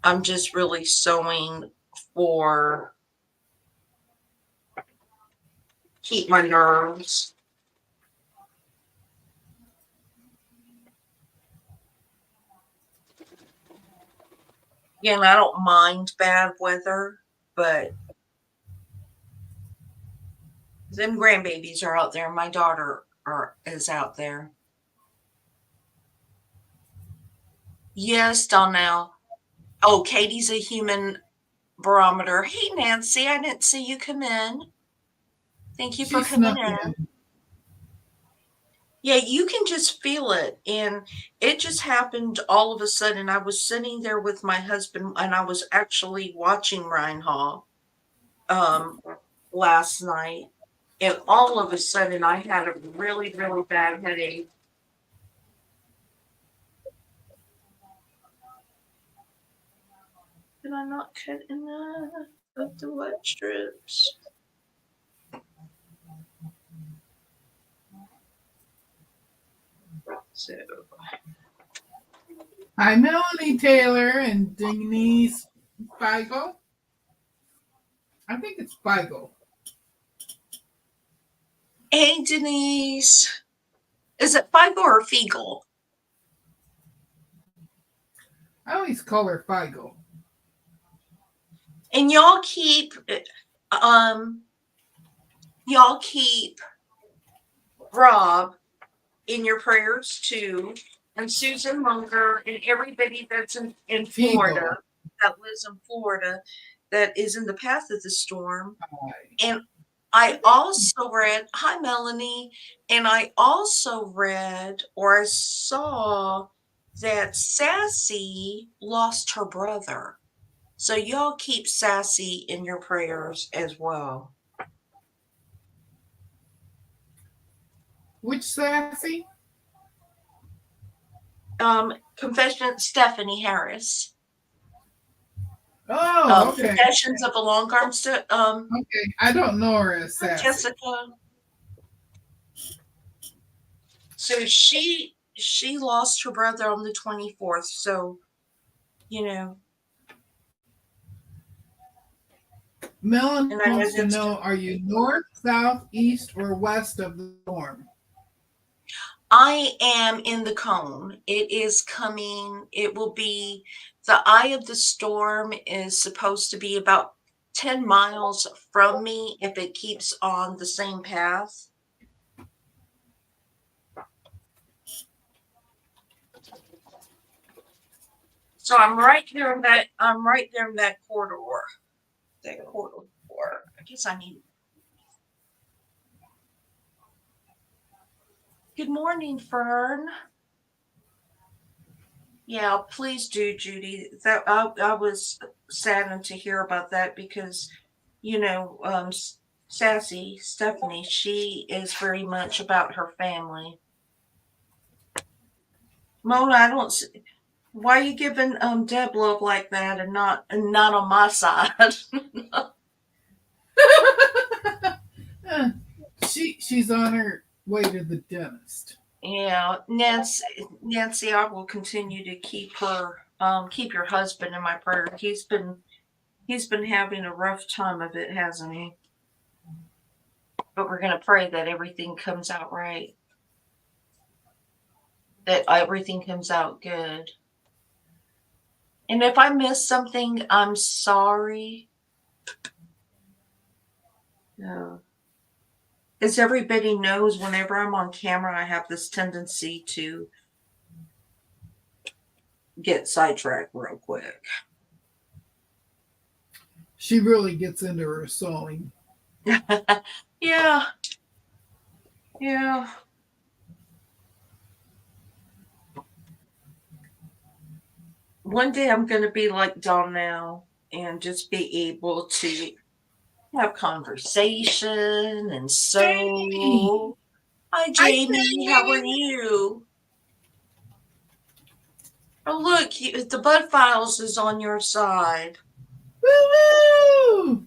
I'm just really sewing for keep my nerves. Again, I don't mind bad weather, but them grandbabies are out there. My daughter is out there. Yes, Donnell. Oh, Katie's a human barometer. Hey, Nancy, I didn't see you come in. Thank you She for coming snuck in. in. Yeah, you can just feel it. And it just happened all of a sudden. I was sitting there with my husband and I was actually watching Reinhold um, last night. And all of a sudden, I had a really, really bad headache. Did I not cut enough of the wet strips? So, Hi, Melanie Taylor and Denise Feigl. I think it's Feigl. hey, Denise. Is it Feigl or Feigl? I always call her Feigl. And um y'all keep Rob in your prayers too, and Susan Munger and everybody that's in Florida, Feigl. that lives in Florida, that is in the path of the storm. Hi. And I also read, hi Melanie, and I also read or I saw that Sassy lost her brother. So y'all keep Sassy in your prayers as well. Which Sassy? Confession Stephanie Harris. Oh, okay. Confessions of a Long Arm Okay. I don't know her as Sassy. Jessica. So she lost her brother on the 24th. So, you know, Melanie and I know wants to that's know, are you north, south, east, or west of the storm? I am in the cone. It is coming. It will be the eye of the storm is supposed to be about 10 miles from me if it keeps on the same path. So I'm right there in that corridor. That corridor. I guess I need Good morning, Fern. Yeah, please do, Judy. That I was saddened to hear about that because, Sassy Stephanie, she is very much about her family. Mona, I don't. Why are you giving Deb love like that and not on my side? Eh, she's on her way to the dentist. Yeah, Nancy, I will continue to keep your husband in my prayer. He's been having a rough time of it, hasn't he? But we're going to pray that everything comes out right, that everything comes out good. And if I missed something, I'm sorry. No. As everybody knows, whenever I'm on camera, I have this tendency to get sidetracked real quick. She really gets into her sewing. Yeah, yeah. One day I'm going to be like Donnell and just be able to have conversation and Jamie! so. Hi, Hi, Jamie. How are Jamie! you? Oh, look, the Bud Files is on your side. Woo!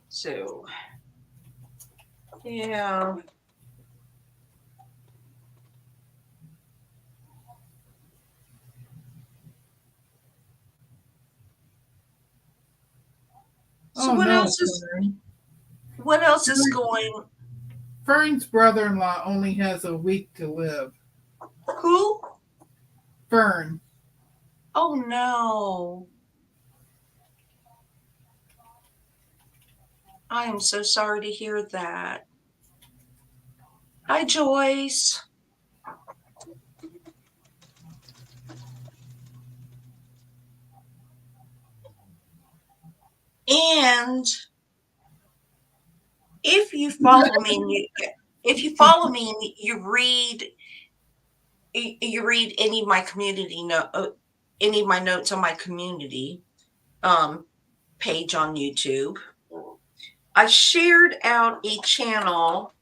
So, yeah. So Oh what no, else is Fern. what else is going? Fern's brother-in-law only has a week to live. Who? Fern. Oh no. I am so sorry to hear that. Hi, Joyce. And if you follow me and you read you read any of my community any of my notes on my community um page on YouTube, I shared out a channel,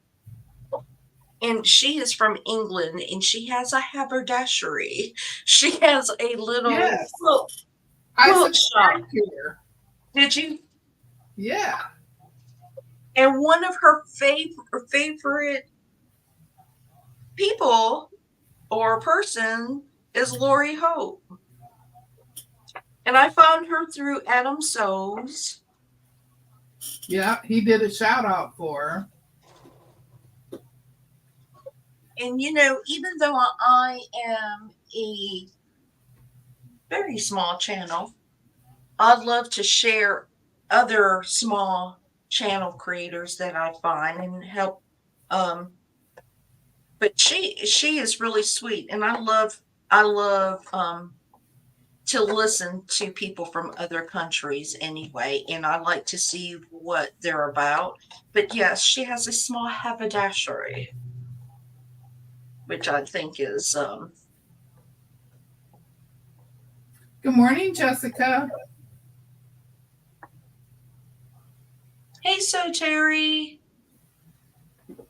and she is from England, and she has a haberdashery. She has a little Yes. I quilt shop. subscribe to her. Did you? Yeah. And one of her favorite people or person is Lori Hope. And I found her through Adam Sows. Yeah, he did a shout out for her. And even though I am a very small channel, I'd love to share other small channel creators that I find and help. But she is really sweet, and I love to listen to people from other countries anyway, and I like to see what they're about. But yes, she has a small haberdashery, which I think is Good morning, Jessica. hey, so Terry.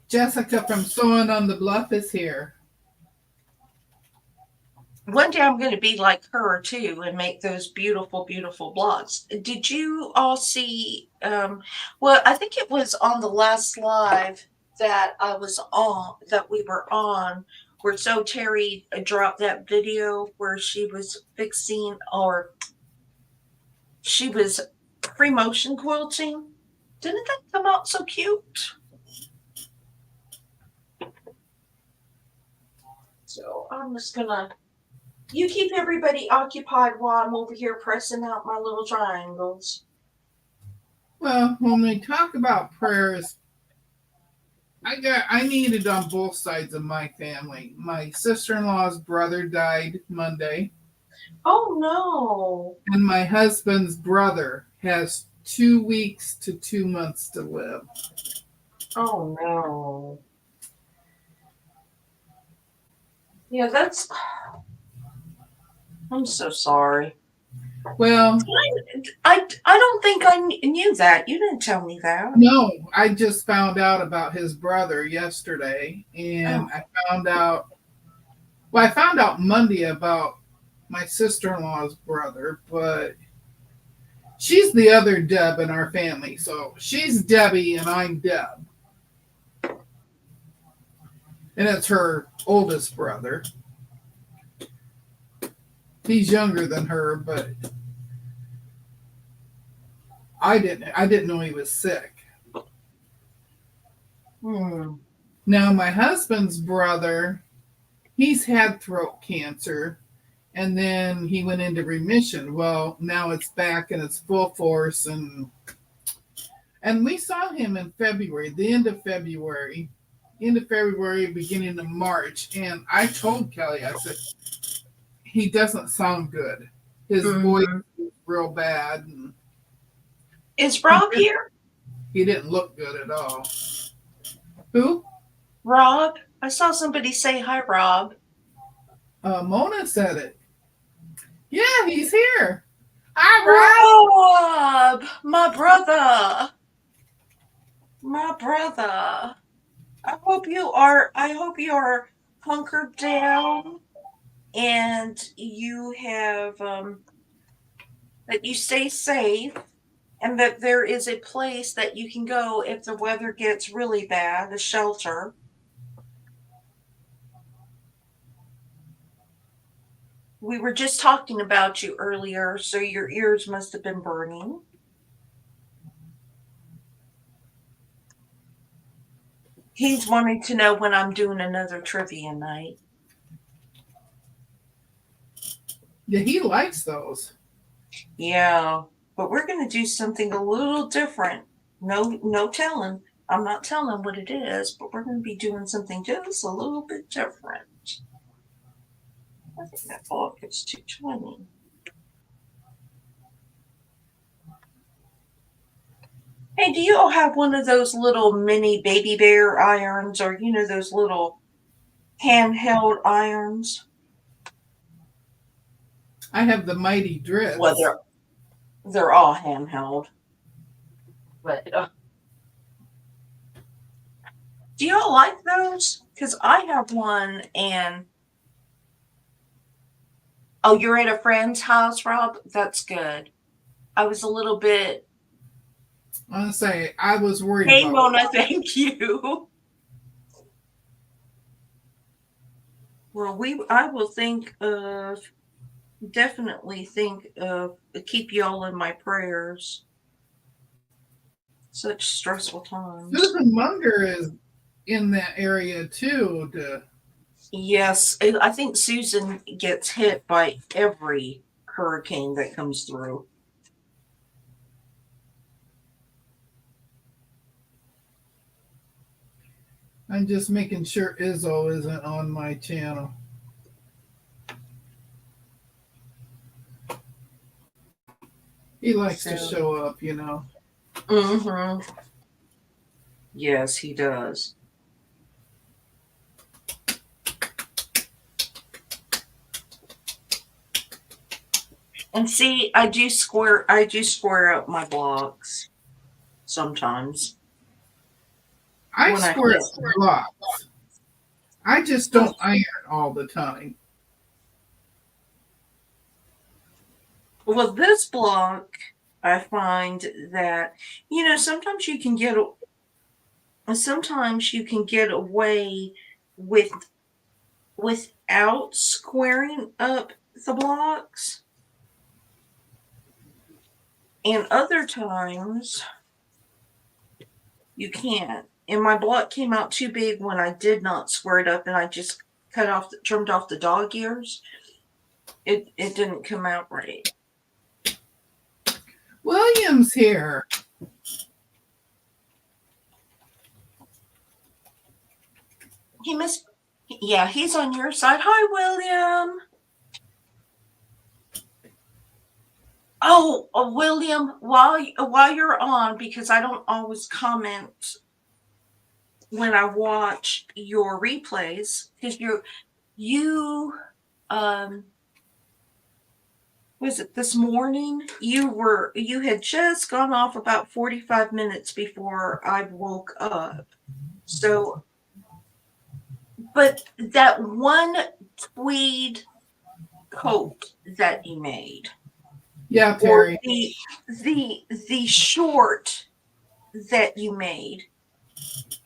Jessica from Sewing on the Bluff is here. One day I'm going to be like her too and make those beautiful, beautiful blocks. Did you all see? Well, I think it was on the last live that we were on, where So Terry dropped that video where she was fixing, or she was free motion quilting. Didn't that come out so cute? So I'm just gonna. You keep everybody occupied while I'm over here pressing out my little triangles. Well, when we talk about prayers, I need it on both sides of my family. My sister-in-law's brother died Monday, Oh no. and my husband's brother has 2 weeks to 2 months to live. Oh no. Yeah, I'm so sorry. Well, I don't think I knew that. You didn't tell me that. no, I just found out about his brother yesterday, Oh, and I found out Monday about my sister-in-law's brother, but she's the other Deb in our family. So she's Debbie and I'm Deb. And it's her oldest brother. He's younger than her, but I didn't know he was sick. hmm. Now my husband's brother, he's had throat cancer and then he went into remission. Well, now it's back in its full force, and we saw him in February, end of February, beginning of March, and I told Kelly, I said, he doesn't sound good. His voice Hmm. is real bad, and Is he Rob didn't, here? he didn't look good at all. Who? Rob? I saw somebody say hi, Rob. Mona said it. Yeah, he's here. Hi, Rob, my brother. My brother. I hope you are hunkered down and you have that you stay safe, and that there is a place that you can go if the weather gets really bad, a shelter. We were just talking about you earlier, so your ears must have been burning. He's wanting to know when I'm doing another trivia night. Yeah, he likes those. Yeah, but we're going to do something a little different. No telling. I'm not telling what it is, but we're going to be doing something just a little bit different. I think that block is 220. Hey, do you all have one of those little mini baby bear irons, or those little handheld irons? I have the mighty Well, drifts. they're all handheld, but do y'all like those? Because I have one, and oh, you're at a friend's house, Rob? That's good. I was a little bit. I want to say I was worried Hey, about. Mona, thank you. Well, I will definitely think of keep y'all in my prayers. Such stressful times. Susan Munger is in that area too. Yes, I think Susan gets hit by every hurricane that comes through. I'm just making sure Izzo isn't on my channel. He likes to So, show up. mm-hmm. Yes, he does. And see, I do square up my blocks sometimes I when I squirt hit. blocks. I just So, don't iron all the time. well, this block, I find that sometimes you can get away with without squaring up the blocks, and other times you can't. And my block came out too big when I did not square it up, and I just trimmed off the dog ears. It didn't come out right. William's here. He missed. Yeah, he's on your side. Hi, William. Oh, William, while you're on, because I don't always comment when I watch your replays, because you was it this morning? You had just gone off about 45 minutes before I woke up. So, but that one tweed coat that you made, Yeah, or Terry. the short that you made,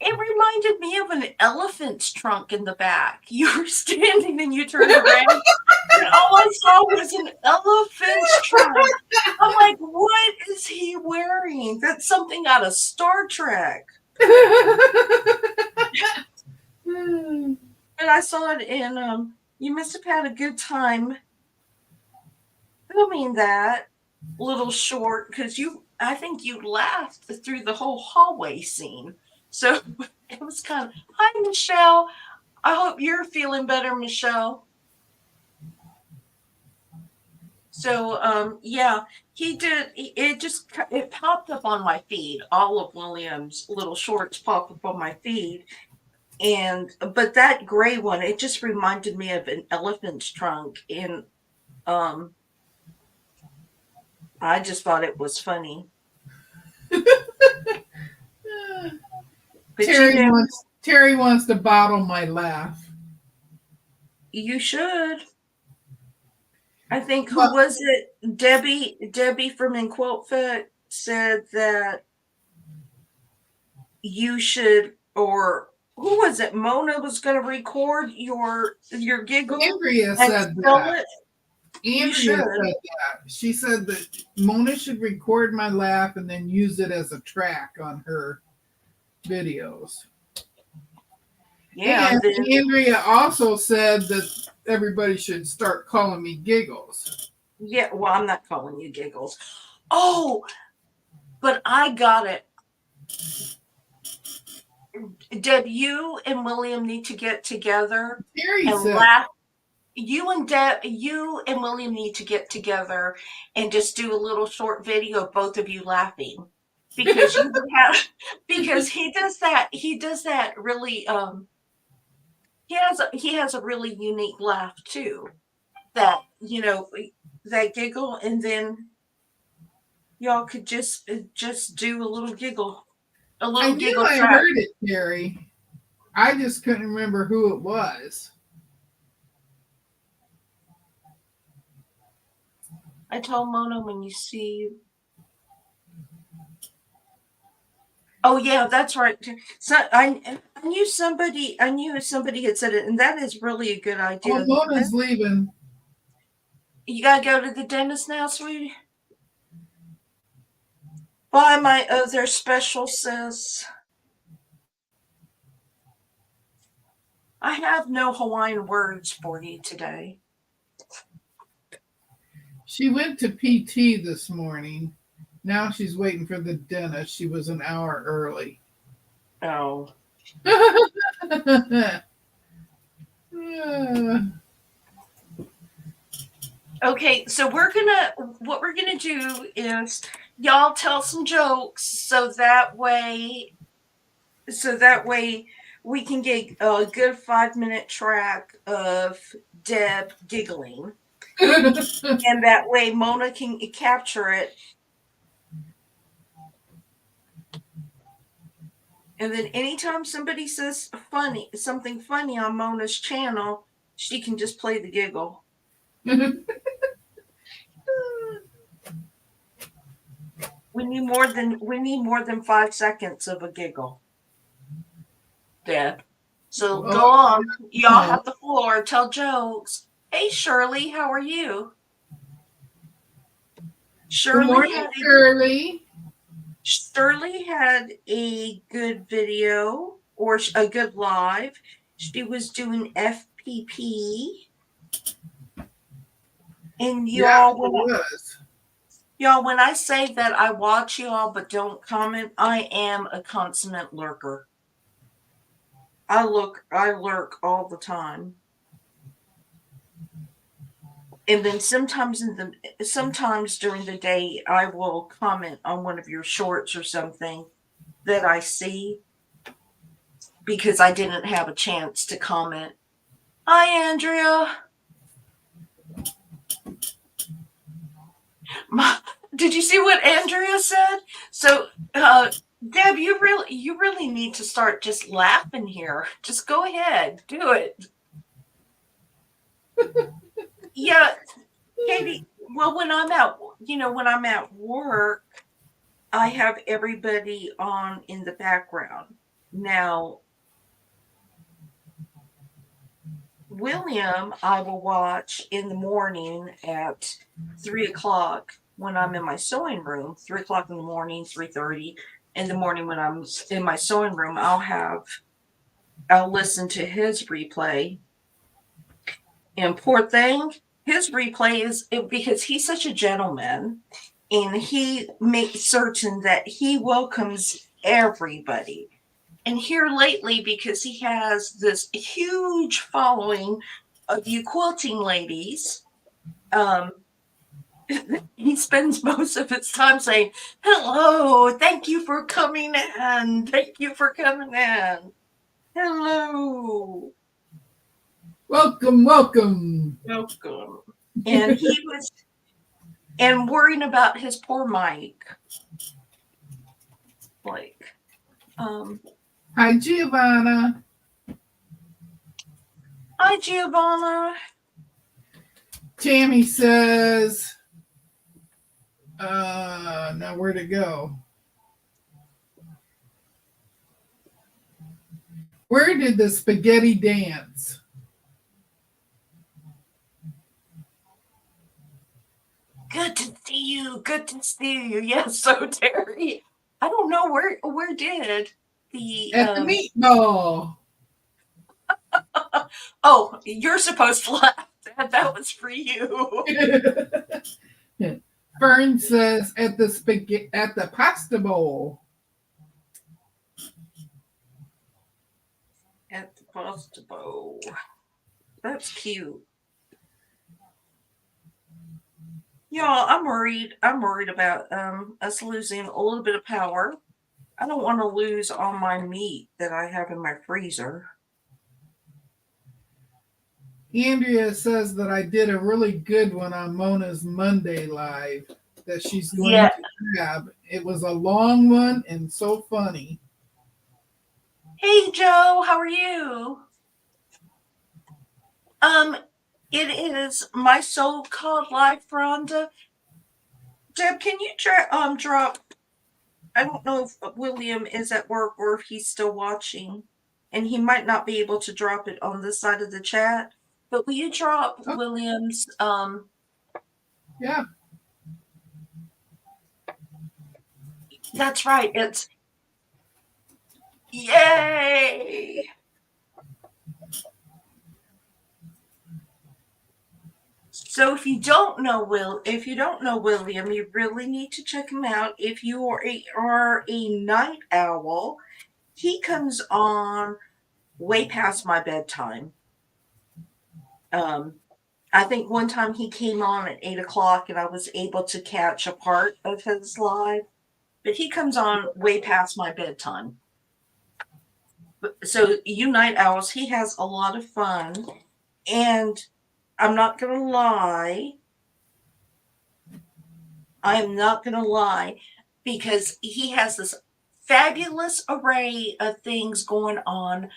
it reminded me of an elephant's trunk in the back. You were standing and you turned around, and all I saw was an elephant's trunk. I'm like, what is he wearing? That's something out of Star Trek. And I saw it, and you must have had a good time filming that little short, because I think you laughed through the whole hallway scene. So it was kind of, hi, Michelle. I hope you're feeling better, Michelle. So yeah, he did. It popped up on my feed. All of William's little shorts popped up on my feed, but that gray one, it just reminded me of an elephant's trunk, and um, I just thought it was funny. But Terry wants to bottle my laugh. you should. I think, who Well, was it? Debbie from InQuiltFit said that you should, or who was it? Mona was going to record your giggle Andrea and said sell that. it. You Andrea should. said that. She said that Mona should record my laugh and then use it as a track on her videos. Yeah, And and then Andrea also said that everybody should start calling me Giggles. yeah, well, I'm not calling you Giggles. Oh, but I got it. Deb, you and William need to get together Terry and said, laugh. You and William need to get together and just do a little short video of both of you laughing, because you would have, because he does that really he has a really unique laugh too, that that giggle, and then y'all could just do a I little knew giggle I track. heard it, Terry. I just couldn't remember who it was. I told Mona when you see. Oh yeah, that's right. So I knew somebody had said it, and that is really a good Oh, idea. Mona's leaving. You gotta go to the dentist now, sweetie. Buy my other special, sis. I have no Hawaiian words for you today. She went to PT this morning. Now she's waiting for the dentist. She was an hour early. Oh. Okay, so what we're gonna do is y'all tell some jokes, so that way we can get a good 5-minute track of Deb giggling, and that way Mona can capture it, and then anytime somebody says something funny on Mona's channel, she can just play the giggle. We need more than 5 seconds of a giggle, Deb. So go on. Y'all have the floor. Tell jokes. Hey, Shirley, how are you? Good morning, Shirley. Shirley had a good video, or a good live. She was doing FPP. And Yeah, it was. y'all, when I say that I watch y'all but don't comment, I am a consummate lurker. I lurk all the time. And then sometimes during the day I will comment on one of your shorts or something that I see, because I didn't have a chance to comment. Hi, Andrea. Did you see what Andrea said? So, Deb, you really need to start just laughing here. Just go ahead, do it. Yeah, Katie. Well, when I'm at work, I have everybody on in the background. Now, William, I will watch in the morning at 3 o'clock when I'm in my sewing room. 3 o'clock in the morning, 3:30 in the morning when I'm in my sewing room. I'll listen to his replay. And poor thing, his replay is because he's such a gentleman, and he makes certain that he welcomes everybody. And here lately, because he has this huge following of you quilting ladies, he spends most of his time saying, "Hello, thank you for coming in. Thank you for coming in. Hello. Welcome, welcome. Welcome." And worrying about his poor mic. Like, Hi, Giovanna. hi, Giovanna. Tammy says, now where to go? Where did the spaghetti dance? Good to see you. Good to see you. Yes, so Terry. I don't know where did the At the meatball. Oh, you're supposed to laugh. That was for you. Fern says at the pasta bowl. At the pasta bowl. That's cute. Y'all, I'm worried. I'm worried about us losing a little bit of power. I don't want to lose all my meat that I have in my freezer. Andrea says that I did a really good one on Mona's Monday live that she's going Yeah. to grab. It was a long one and so funny. Hey Joe, how are you? Um, it is my so-called life, Rhonda. Deb, can you drop? I don't know if William is at work or if he's still watching, and he might not be able to drop it on this side of the chat. But will you drop Oh, William's? yeah. That's right. It's yay. So if you don't know William, you really need to check him out. If you are a night owl, he comes on way past my bedtime. I think one time he came on at 8 o'clock, and I was able to catch a part of his live, but he comes on way past my bedtime. So you night owls, he has a lot of fun, and I'm not gonna lie. I'm not gonna lie, because he has this fabulous array of things going on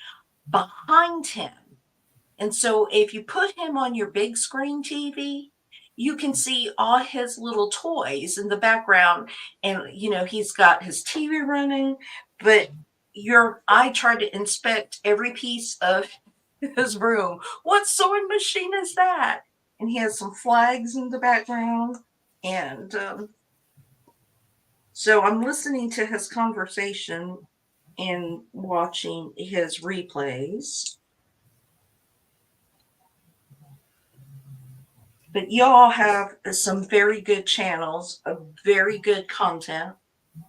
behind him. And so if you put him on your big screen TV, you can see all his little toys in the background. And, he's got his TV running, but I try to inspect every piece of his room. What sewing machine is that? And he has some flags in the background. And so I'm listening to his conversation and watching his replays. But y'all have some very good channels of very good content,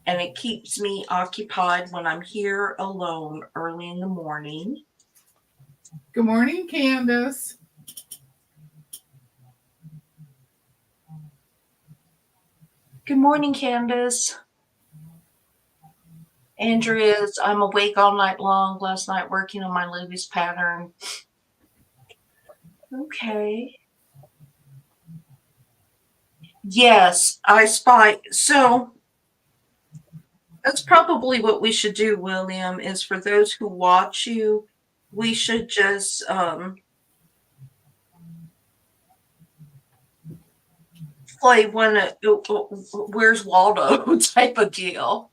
and it keeps me occupied when I'm here alone early in the morning. Good morning, Candace. Good morning, Candace. Andrea's, I'm awake all night long last night working on my Lewis pattern. Okay. Yes, I spy. So that's probably what we should do, William, is for those who watch you, we should just play one Where's Waldo type of deal.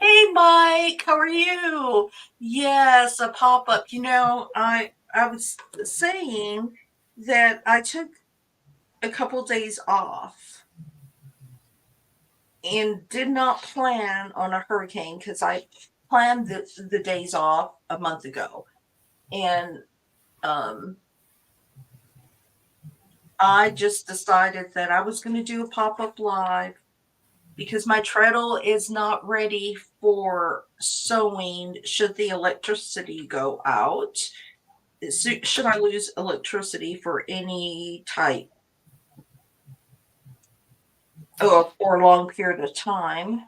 Hey Mike, how are you? Yes, a pop-up. I was saying that I took a couple days off and did not plan on a hurricane, because I planned the days off a month ago. And I just decided that I was going to do a pop-up live because my treadle is not ready for sewing should the electricity go out. Should I lose electricity for any type for a long period of time.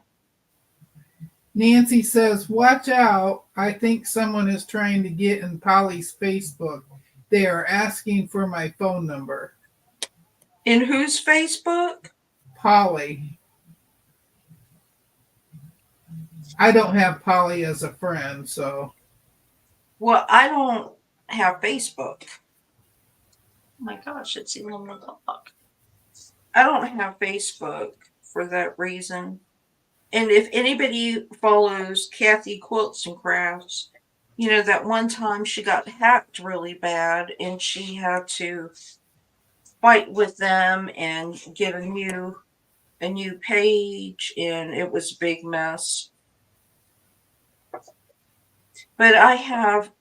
Nancy says, watch out. I think someone is trying to get in Polly's Facebook. They are asking for my phone number. In whose Facebook? Polly. I don't have Polly as a friend, so. Well, I don't have Facebook. Oh my gosh, it's 11 o'clock. I don't have Facebook for that reason. And if anybody follows Kathy Quilts and Crafts, that one time she got hacked really bad and she had to fight with them and get a new page, and it was a big mess. But I have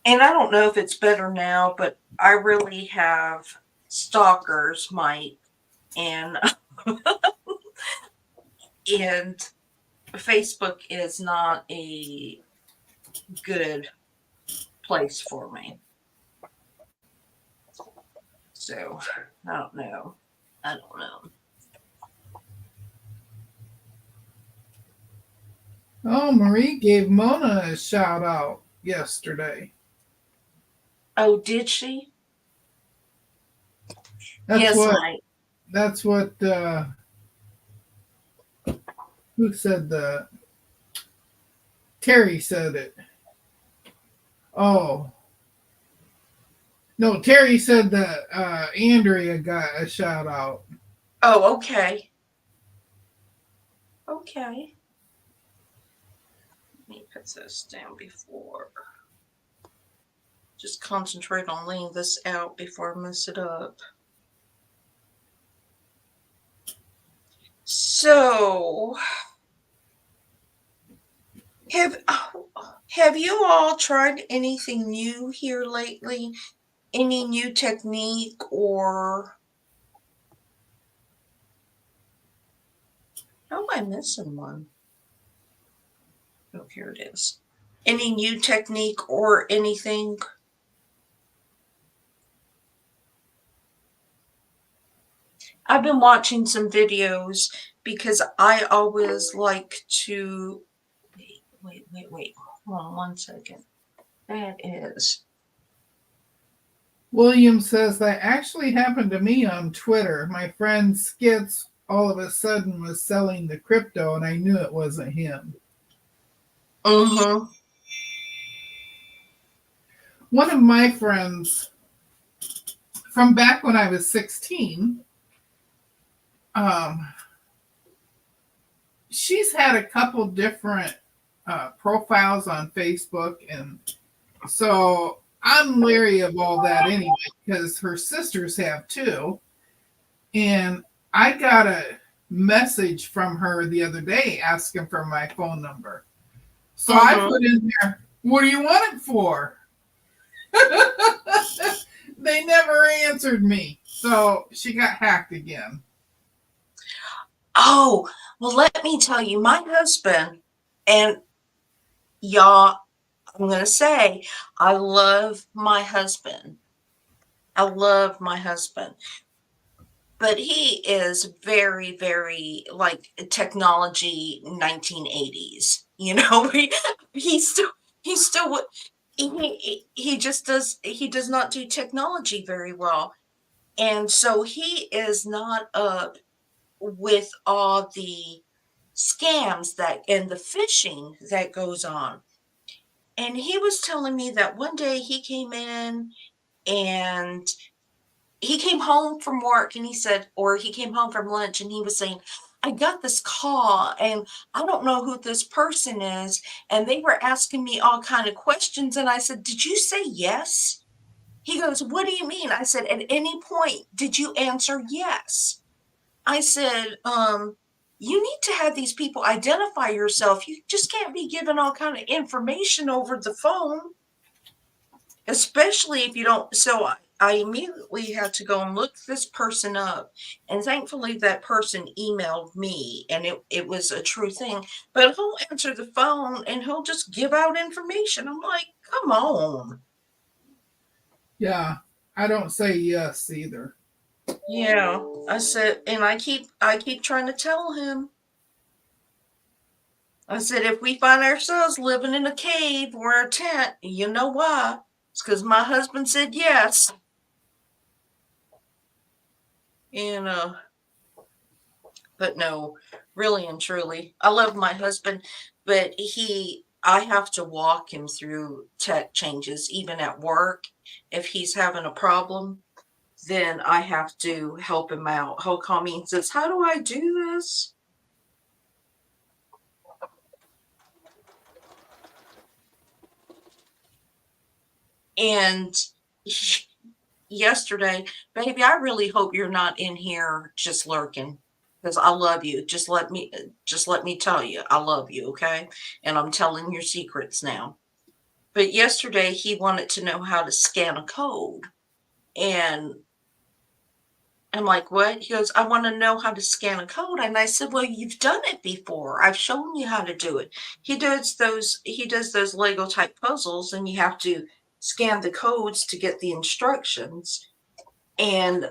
And I don't know if it's better now, but I really have stalkers, Mike, and and Facebook is not a good place for me. So I don't know. I don't know. Oh, Marie gave Mona a shout out yesterday. Oh, did she? That's Yes, what Mike. that's what who said the Terry said it. Oh, no, Terry said that Andrea got a shout out. Oh, okay. Okay. Let me put this down before. Just concentrate on laying this out before I mess it up. So, have have you all tried anything new here lately? Any new technique or how am I missing one? Oh, here it is. Any new technique or anything? I've been watching some videos because I always like to wait. Hold on 1 second. That is. William says that actually happened to me on Twitter. My friend Skits all of a sudden was selling the crypto and I knew it wasn't him. Mm-hmm. One of my friends from back when I was 16, um, she's had a couple different profiles on Facebook. And so I'm leery of all that anyway, because her sisters have too. And I got a message from her the other day asking for my phone number. So I Mm-hmm. put in there, what do you want it for? They never answered me. So she got hacked again. Oh, well, let me tell you, my husband, and y'all, I'm going to say, I love my husband. I love my husband. But he is very, very like technology 1980s. You know, he still he still would he just does not do technology very well. And so he is not up with all the scams that and the phishing that goes on. And he was telling me that one day he came in and he came home from work and he said, or he came home from lunch and he was saying, I got this call and I don't know who this person is. And they were asking me all kind of questions. And I said, did you say yes? He goes, what do you mean? I said, at any point, did you answer yes? I said, you need to have these people identify yourself. You just can't be giving all kind of information over the phone, especially if you don't. So I immediately had to go and look this person up. And thankfully, that person emailed me and it was a true thing. But he'll answer the phone and he'll just give out information. I'm like, come on. Yeah, I don't say yes either. Yeah. I said, and I keep trying to tell him. I said, if we find ourselves living in a cave or a tent, you know why? It's because my husband said yes. And but no, really and truly, I love my husband, but I have to walk him through tech changes, even at work. If he's having a problem, then I have to help him out. He'll call me and says, how do I do this? And yesterday, baby, I really hope you're not in here just lurking because I love you. Just let me tell you, I love you, okay? And I'm telling your secrets now. But yesterday he wanted to know how to scan a code. And I'm like, what? He goes, I want to know how to scan a code. And I said, well, you've done it before. I've shown you how to do it. He does those Lego type puzzles, and you have to scan the codes to get the instructions. And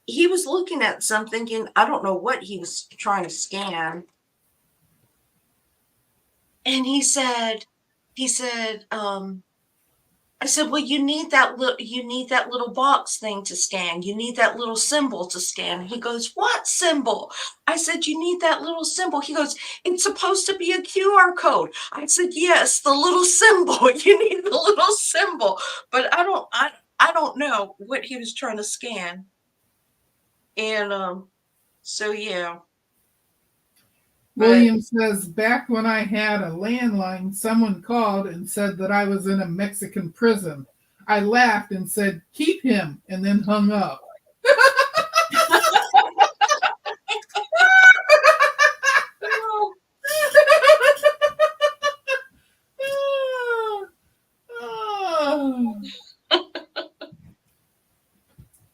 he was looking at something, and I don't know what he was trying to scan. And he said, I said, well, you need that little box thing to scan. You need that little symbol to scan. He goes, what symbol? I said, you need that little symbol. He goes, it's supposed to be a QR code. I said, yes, the little symbol. You need the little symbol. But I don't know what he was trying to scan. And so yeah. But William says, back when I had a landline, someone called and said that I was in a Mexican prison. I laughed and said, keep him, and then hung up.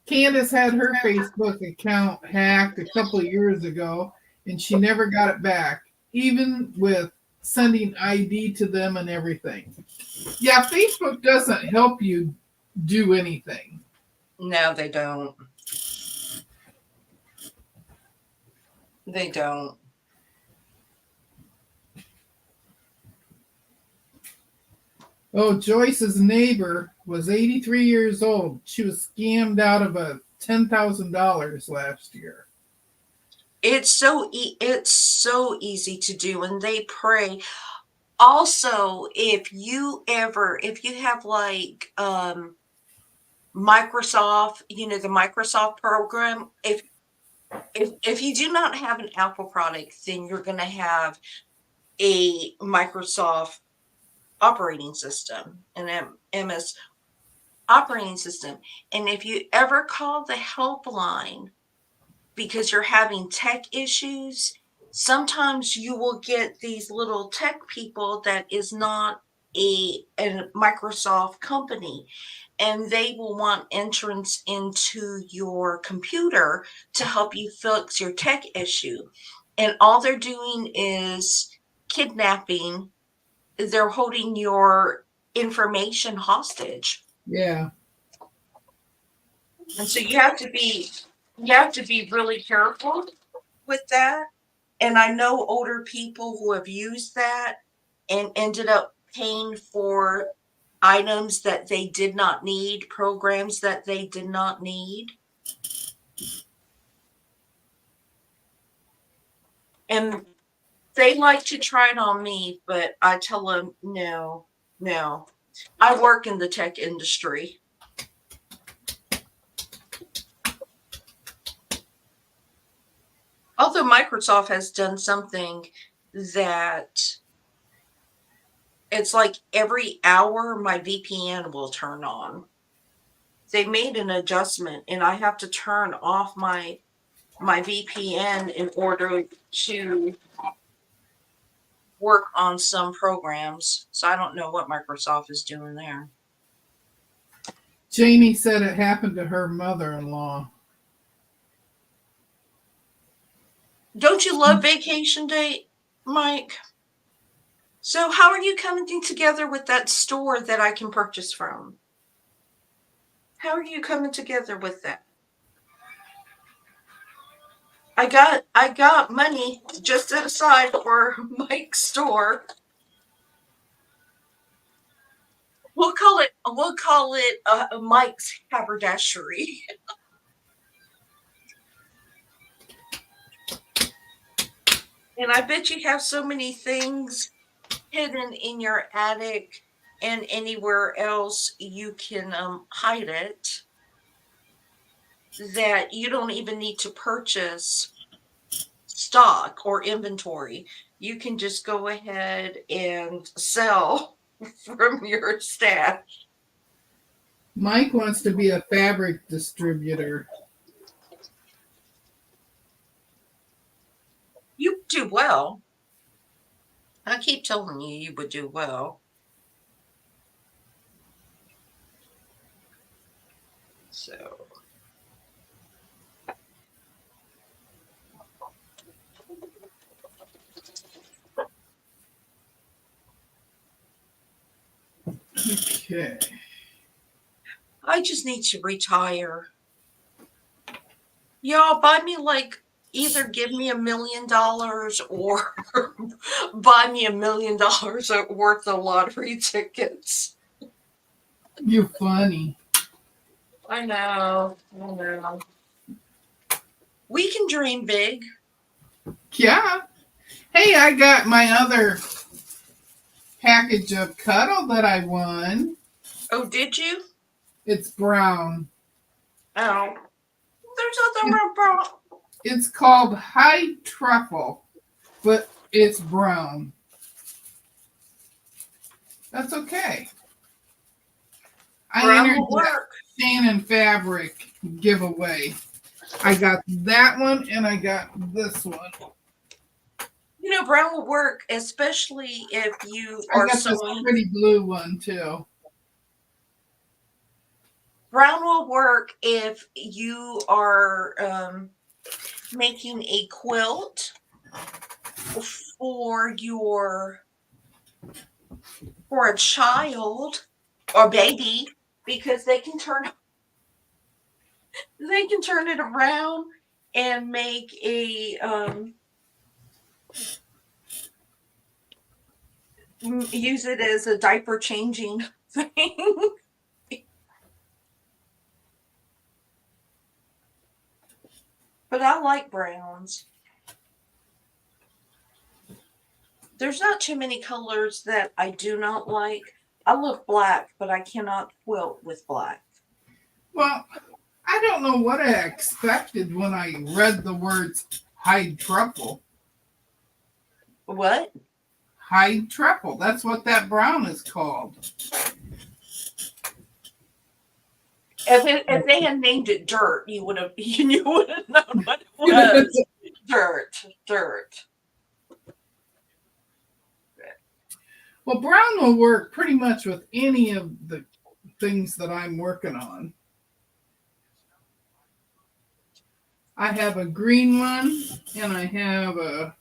Candace had her Facebook account hacked a couple of years ago, and she never got it back, even with sending ID to them and everything. Yeah, Facebook doesn't help you do anything. no, they don't. They don't. Oh, Joyce's neighbor was 83 years old. She was scammed out of a $10,000 last year. It's so easy to do, and they pray. Also, if you have like Microsoft, the Microsoft program, if you do not have an Apple product, then you're going to have a Microsoft operating system, an MS operating system. And if you ever call the helpline because you're having tech issues, sometimes you will get these little tech people that is not a Microsoft company, and they will want entrance into your computer to help you fix your tech issue. And all they're doing is kidnapping, they're holding your information hostage. Yeah. And so you have to be really careful with that. And I know older people who have used that and ended up paying for items that they did not need, programs that they did not need. And they like to try it on me, but I tell them, no, no. I work in the tech industry. Although Microsoft has done something that it's like every hour my VPN will turn on. They made an adjustment, and I have to turn off my VPN in order to work on some programs. So I don't know what Microsoft is doing there. Jamie said it happened to her mother-in-law. Don't you love Vacation Date, Mike? So how are you coming together with that store that I can purchase from? How are you coming together with that? I got money just set aside for Mike's store. We'll call it Mike's haberdashery. And I bet you have so many things hidden in your attic and anywhere else you can hide it, that you don't even need to purchase stock or inventory. You can just go ahead and sell from your stash. Mike wants to be a fabric distributor. You do well. I keep telling you you would do well. So, Okay. I just need to retire. Y'all buy me like either give me $1 million or buy me $1 million worth of lottery tickets. You're funny. I know. I know. We can dream big. Yeah. Hey, I got my other package of cuddle that I won. Oh, did you? It's brown. Oh, there's nothing It, wrong, bro. it's called High Truffle, but it's brown. That's okay. I Brown entered will that work. Shannon Fabric giveaway. I got that one and I got this one. You know, brown will work, especially if you I are got this sewing. pretty blue one too. Brown will work if you are making a quilt for your for a child or baby because they can turn it around and make a use it as a diaper changing thing. But I like browns. There's not too many colors that I do not like. I love black, but I cannot quilt with black. Well, I don't know what I expected when I read the words hide truffle. What? Hide truffle. That's what that brown is called. If they had named it dirt, you would have you would have known what it was. Dirt, dirt. Well, brown will work pretty much with any of the things that I'm working on. I have a green one and I have a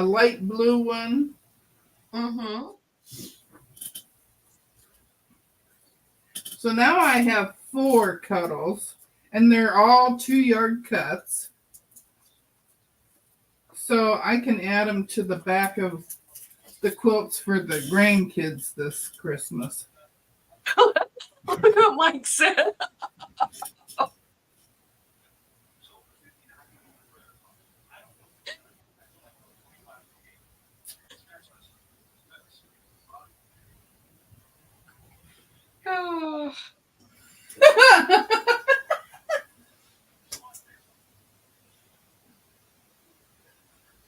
light blue one. Mm-hmm. So now I have 4 cuddles and they're all 2-yard cuts. So I can add them to the back of the quilts for the grandkids this Christmas. Look what Mike said. Oh,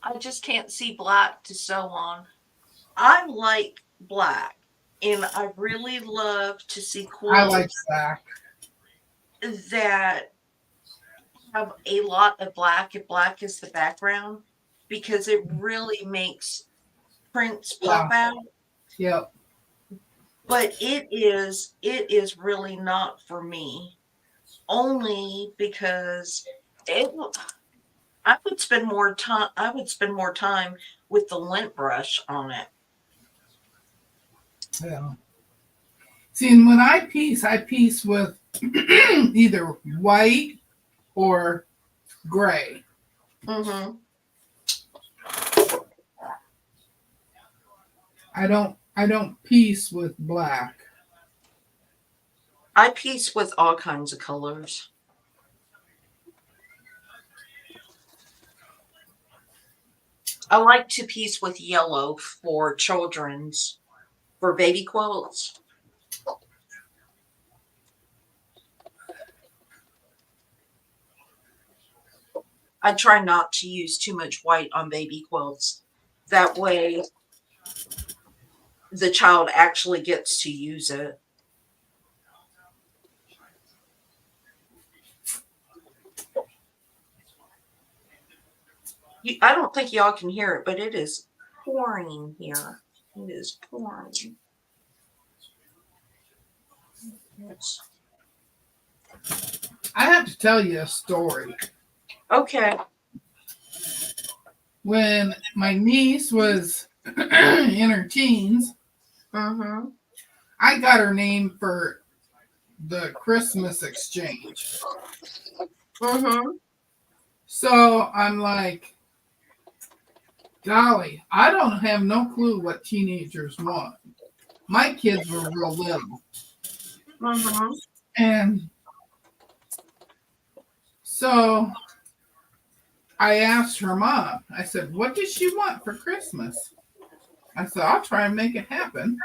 I just can't see black to sew on. I like black, and I really love to see I like quilts black. that have a lot of black if black is the background because it really makes prints pop Yeah. out. Yep. But it is really not for me. Only because it I would spend more time with the lint brush on it. Yeah. See, and when I piece with either white or gray. Hmm. I don't piece with black. I piece with all kinds of colors. I like to piece with yellow for children's for baby quilts. I try not to use too much white on baby quilts. That way the child actually gets to use it. I don't think y'all can hear it, but it is pouring here. It is pouring. Yes. I have to tell you a story. Okay. When my niece was in her teens, Mm-hmm. I got her name for the Christmas exchange. Mm-hmm. So I'm like, golly, I don't have no clue what teenagers want. My kids were real little. Mm-hmm. And so I asked her mom, I said, what does she want for Christmas? I said, I'll try and make it happen.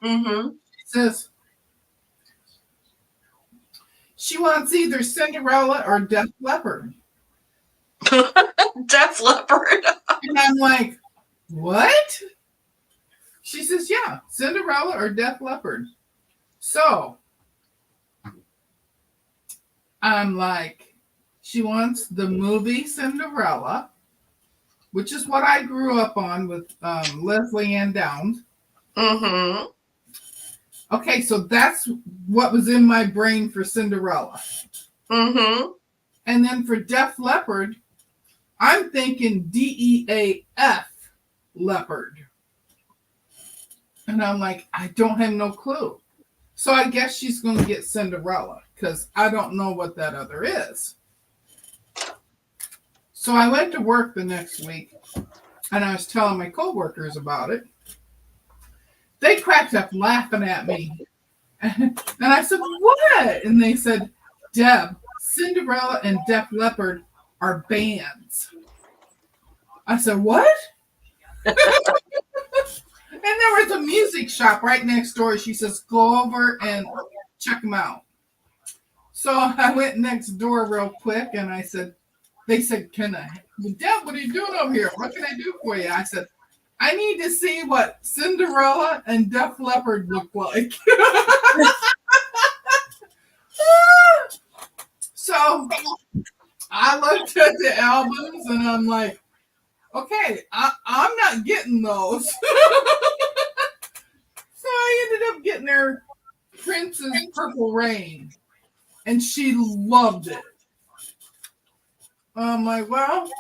Mm-hmm. She says, she wants either Cinderella or Def Leppard. Def Leppard. And I'm like, what? She says, yeah, Cinderella or Def Leppard. So I'm like, she wants the movie Cinderella, which is what I grew up on with Leslie Ann Downs. Mm-hmm. Okay, so that's what was in my brain for Cinderella. Mm-hmm. And then for Def Leppard, I'm thinking DEAF leopard. And I'm like, I don't have no clue. So I guess she's going to get Cinderella because I don't know what that other is. So I went to work the next week and I was telling my coworkers about it. They cracked up laughing at me. And I said, what? And they said, Deb, Cinderella and Def Leppard are bands. I said, what? And there was a music shop right next door. She says, go over and check them out. So I went next door real quick and I said, they said, Deb, what are you doing over here? What can I do for you? I said, I need to see what Cinderella and Def Leppard look like. So I looked at the albums and I'm like, okay, I'm not getting those. So I ended up getting her Prince's Purple Rain, and she loved it. I'm like, well,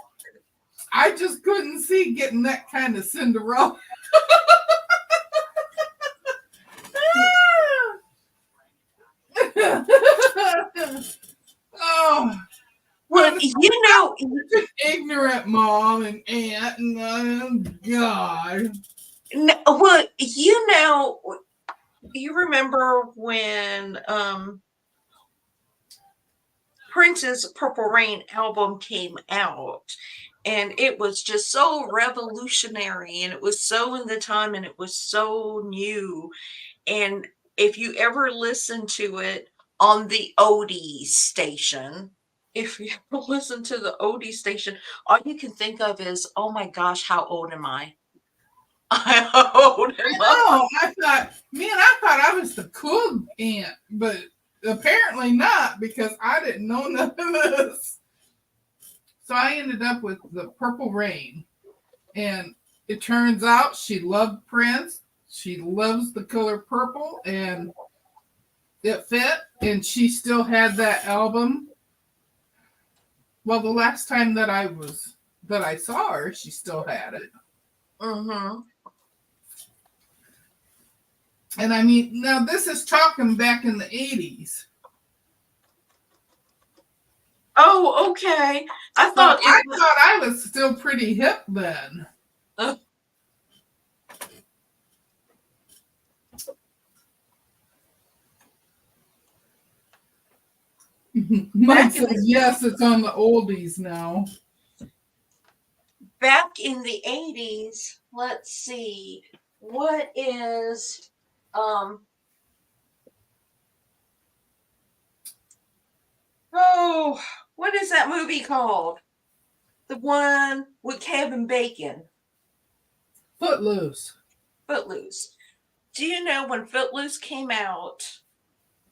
I just couldn't see getting that kind of Cinderella. Oh, Well, I'm you know, such an ignorant mom and aunt, and God. well, you remember when Prince's Purple Rain album came out, and it was just so revolutionary, and it was so in the time, and it was so new. And if you ever listen to it on the Odie station, if you ever listen to the Odie station, all you can think of is, oh my gosh, how old am I? How old am I? Oh, I thought I was the cool aunt, but apparently not because I didn't know none of this. So I ended up with the Purple Rain, and it turns out she loved Prince. She loves the color purple, and it fit. And she still had that album. Well, the last time that I saw her, she still had it. Mm-hmm. And I mean, now this is talking back in the 80s. Oh, okay. I So thought it I was. thought I was still pretty hip then. Uh, Mike back in says, the yes, it's on the oldies now. back in the 80s, let's see. What is um oh, what is that movie called? The one with Kevin Bacon, Footloose. Footloose. Do you know when Footloose came out?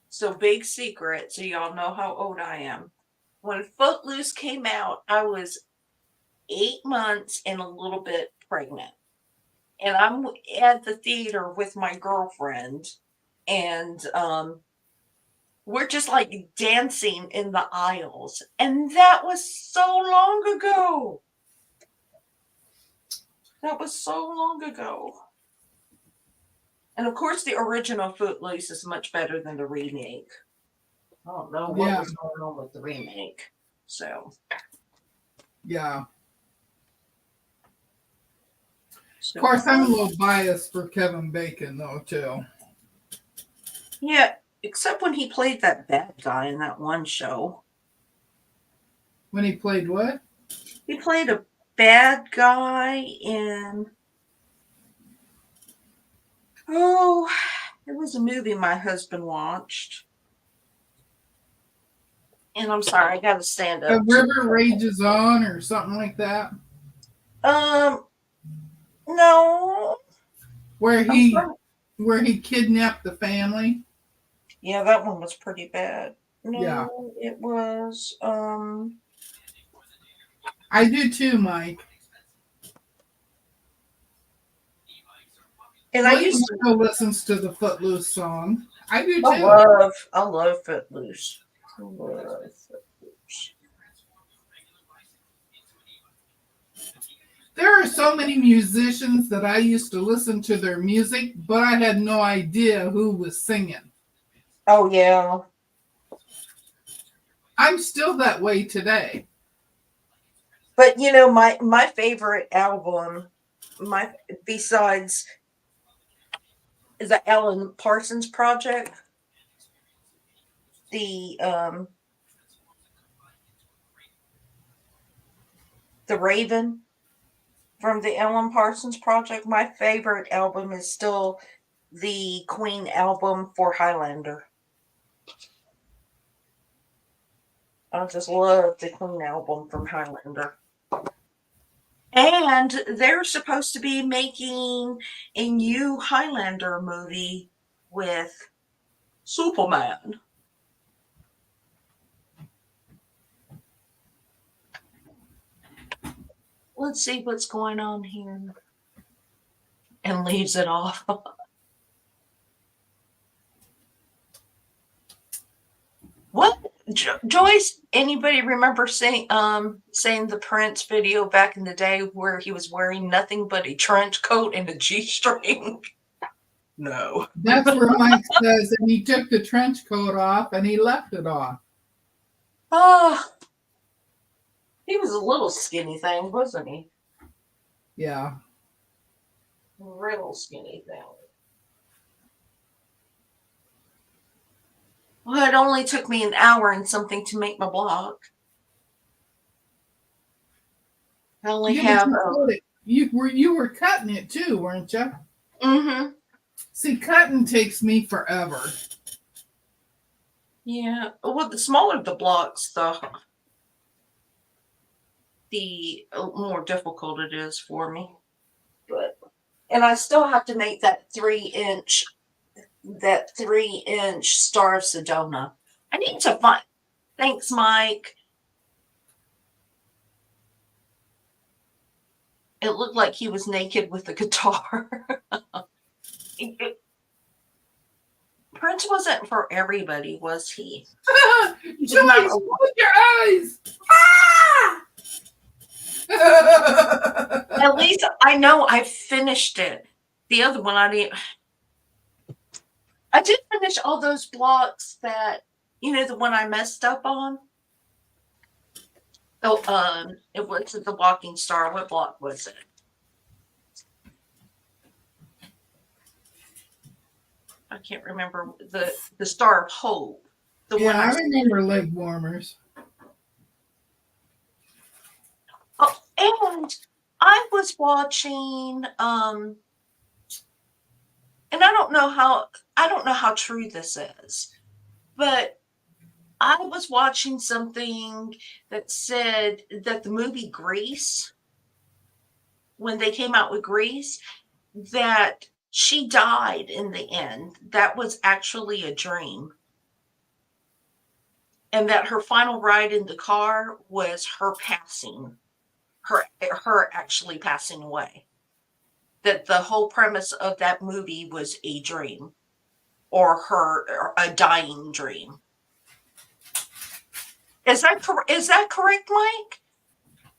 So big secret, so y'all know how old I am. When Footloose came out, I was 8 months and a little bit pregnant. And I'm at the theater with my girlfriend, and we're just like dancing in the aisles. And that was so long ago. That was so long ago. And of course, the original Footloose is much better than the remake. I don't know what Yeah, was going on with the remake. So, yeah. Of so course, I'm a little biased for Kevin Bacon, though, too. yeah, except when he played that bad guy in that one show. When he played what? He played a bad guy in, oh, it was a movie my husband watched. And I'm sorry, I got to stand A up to River Rages On or something like that? no. Where I'm he sorry. where he kidnapped the family? Yeah, that one was pretty bad. Yeah. No, it was I do too, Mike. and I William used to still listens to the Footloose song. I do too. I love Footloose. I love Footloose. There are so many musicians that I used to listen to their music, but I had no idea who was singing. Oh yeah. I'm still that way today. But my favorite album, my besides the Alan Parsons Project, the the Raven from the Alan Parsons Project, my favorite album is still the Queen album for Highlander. I just love the Queen album from Highlander. And they're supposed to be making a new Highlander movie with Superman. Let's see what's going on here. And leaves it off. What, Joyce? Anybody remember saying the Prince video back in the day where he was wearing nothing but a trench coat and a G-string? No. That's where Mike says, and he took the trench coat off and he left it off. Ah, he was a little skinny thing, wasn't he? Yeah. Real skinny thing. Well, it only took me an hour and something to make my block. I only Yeah, but have you were cutting it too, weren't you? mm-hmm. See, cutting takes me forever. Yeah. Well, the smaller the blocks, the more difficult it is for me. And I still have to make that 3-inch Star of Sedona. I need to find. Thanks, Mike. It looked like he was naked with the guitar. Prince wasn't for everybody, was he? Joyce, close your eyes. At least I know I finished it. The other one I didn't. I did finish all those blocks that the one I messed up on. Oh, it wasn't the Walking Star. What block was it? I can't remember the Star of Hope. The Yeah, one I remember leg warmers. Oh, and I was watching and I don't know how true this is, but I was watching something that said that the movie Grease, when they came out with Grease, that she died in the end. That was actually a dream. And that her final ride in the car was her passing. her actually passing away. That the whole premise of that movie was a dream, or a dying dream. Is that correct, Mike?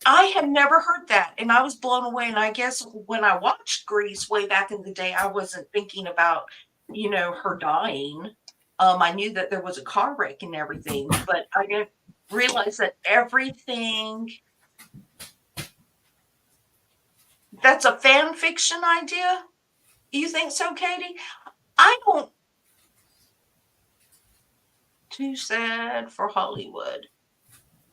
I had never heard that, and I was blown away. And I guess when I watched Grease way back in the day, I wasn't thinking about, her dying. I knew that there was a car wreck and everything, but I didn't realize that everything. That's a fan fiction idea. You think so, Katie? I don't. Too sad for Hollywood.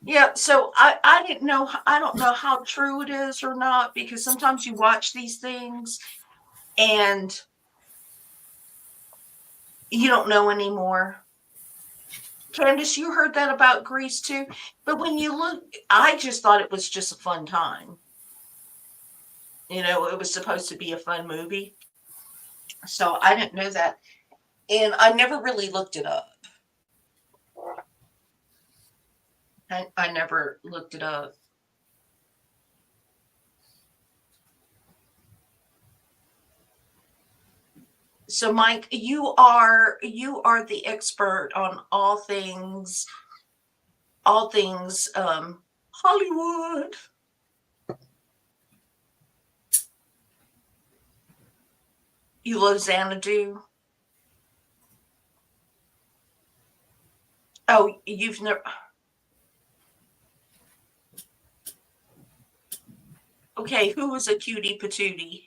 Yeah, so I didn't know. I don't know how true it is or not, because sometimes you watch these things and you don't know anymore. Candace, you heard that about Grease too, but when you look, I just thought it was just a fun time. It was supposed to be a fun movie, so I didn't know that, and I never really looked it up. I never looked it up. So, Mike, you are the expert on all things Hollywood. You love Xanadu. Oh, you've never. Okay, who was a cutie patootie?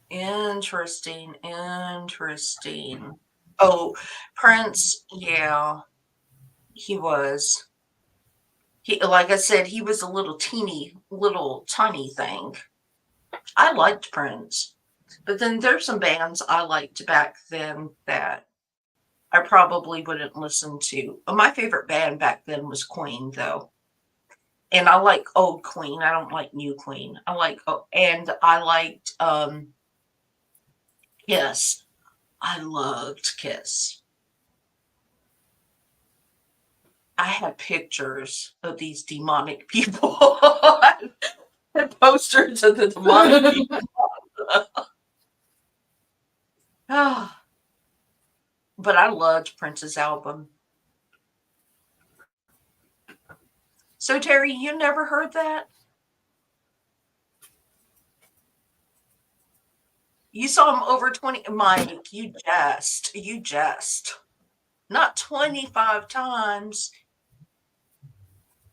Interesting. Oh, Prince, yeah, he was. Like I said, he was a little tiny thing. I liked Prince, but then there's some bands I liked back then that I probably wouldn't listen to. My favorite band back then was Queen, though. And I like old Queen. I don't like new Queen. And I liked Kiss. I loved Kiss. I had pictures of these demonic people. And posters of the demonic people. Ah, but I loved Prince's album. So, Terry, you never heard that? You saw him over 20. Mike, you jest. Not 25 times.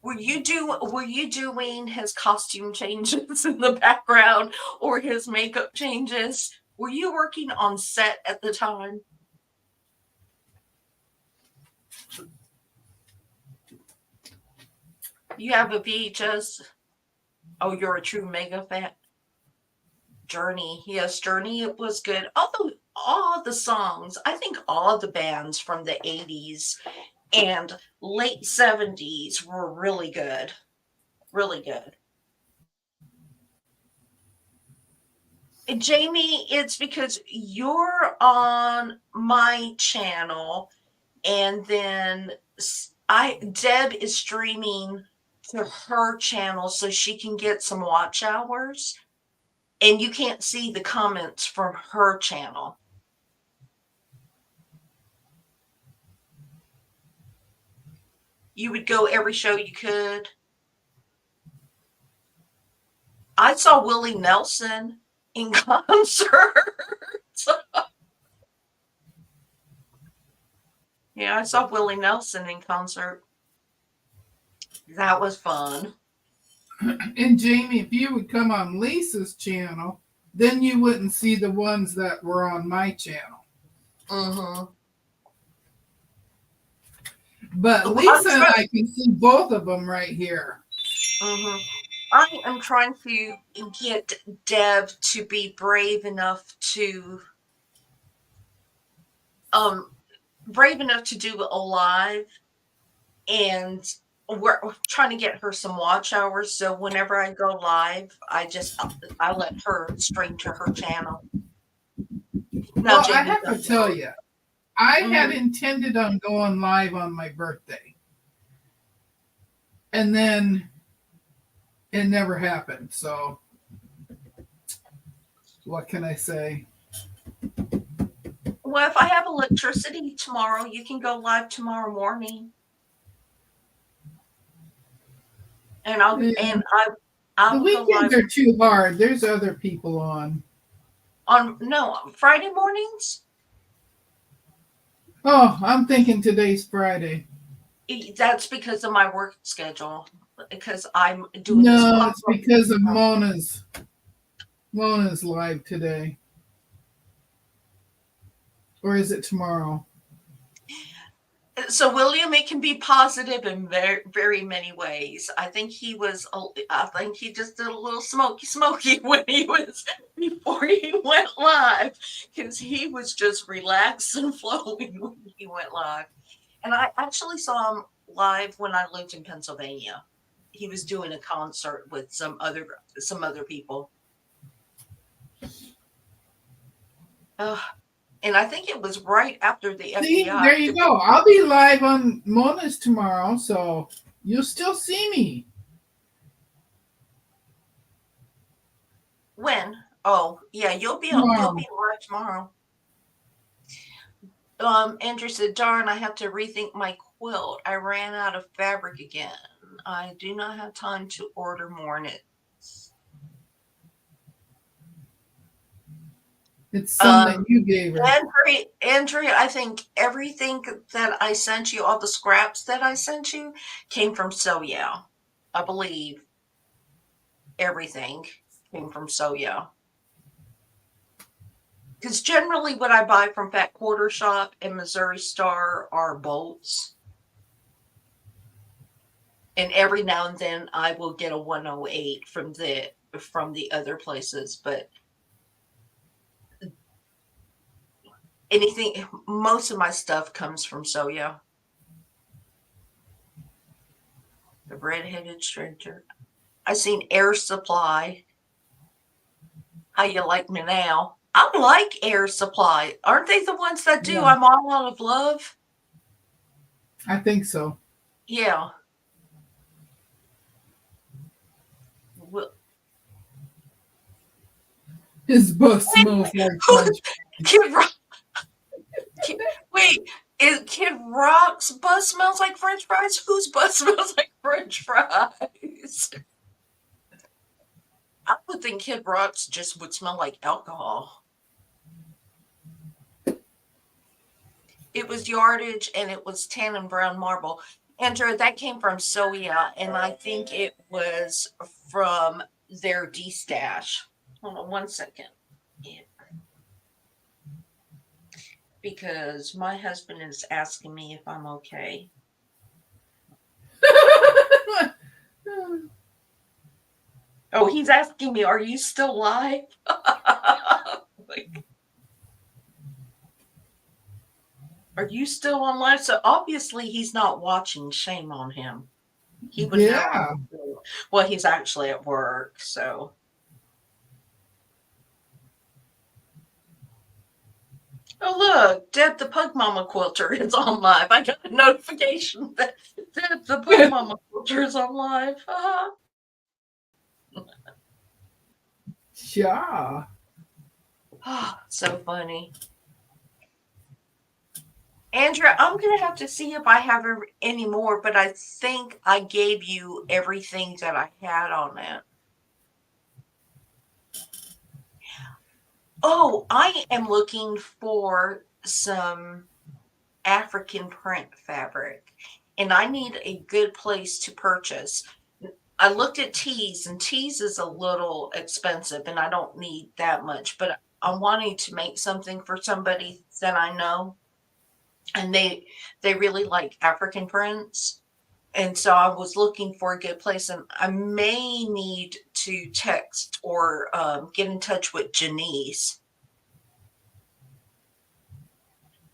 Were you doing his costume changes in the background, or his makeup changes? Were you working on set at the time? You have a VHS. Oh, you're a true mega fan. Journey. Yes, Journey, it was good. Although all the songs, I think all the bands from the 80s and late 70s were really good. Really good. And Jamie, it's because you're on my channel, and then Deb is streaming to her channel so she can get some watch hours, and you can't see the comments from her channel. You would go every show you could. I saw Willie Nelson in concert. Yeah, I saw Willie Nelson in concert. That was fun. And Jamie, if you would come on Lisa's channel, then you wouldn't see the ones that were on my channel. Mm-hmm. But Lisa and I can see both of them right here. Mm-hmm. I am trying to get Deb to be brave enough to do a live, and we're trying to get her some watch hours. So whenever I go live, I let her stream to her channel. Now, well, I have to tell you, I had Mhm. intended on going live on my birthday. And then it never happened. So what can I say? Well, if I have electricity tomorrow, you can go live tomorrow morning, and Yeah, I the will go weekends live are too hard. There's other people on. on no Friday mornings. Oh, I'm thinking today's Friday. That's because of my work schedule. Because I'm doing this No, pop it's up. because of Mona's live today. Or is it tomorrow? So William, it can be positive in very, very many ways. I think I think he just did a little smoky when he was before he went live, because he was just relaxed and flowing when he went live. And I actually saw him live when I lived in Pennsylvania. He was doing a concert with some other people. Uh, and I think it was right after the See, FBI. there you go. I'll be live on Mona's tomorrow, so you'll still see me When? Oh, yeah, you'll tomorrow. be live tomorrow. Andrew said, "Darn, I have to rethink my quilt. I ran out of fabric again. I do not have time to order more knits." It's some that Um, you gave her. Andrea, I think everything that I sent you, all the scraps that I sent you, came from Soya. I believe everything came from Soya. Because generally, what I buy from Fat Quarter Shop and Missouri Star are bolts. And every now and then I will get a 108 from the other places, but anything most of my stuff comes from Soya. The Red-Headed Stranger. I seen Air Supply. How you like me now? I like Air Supply. Aren't they the ones that do Yeah, I'm All Out of Love? I think so. Yeah. Well, His bus wait, smells like French fries. Kid Rock. Wait, Kid Rock's bus smells like French fries? Whose bus smells like French fries? I would think Kid Rock's just would smell like alcohol. It was yardage and it was tan and brown marble. Andrew, that came from Soya, and I think it was from their D stash. Hold on 1 second. Yeah, because my husband is asking me if I'm okay. Oh, he's asking me, are you still live? Like, are you still on live? So obviously he's not watching. Shame on him. He would know I'm Yeah. still, well, he's actually at work, so. Oh, look, Deb the Pug Mama Quilter is on live. I got a notification that Deb the Pug Mama Quilter is on live. Yeah. So funny. Andrea, I'm going to have to see if I have any more, but I think I gave you everything that I had on that. Oh, I am looking for some African print fabric, and I need a good place to purchase. I looked at tees, and tees is a little expensive, and I don't need that much, but I'm wanting to make something for somebody that I know, and they really like African prints. And so I was looking for a good place, and I may need to text or get in touch with Janice.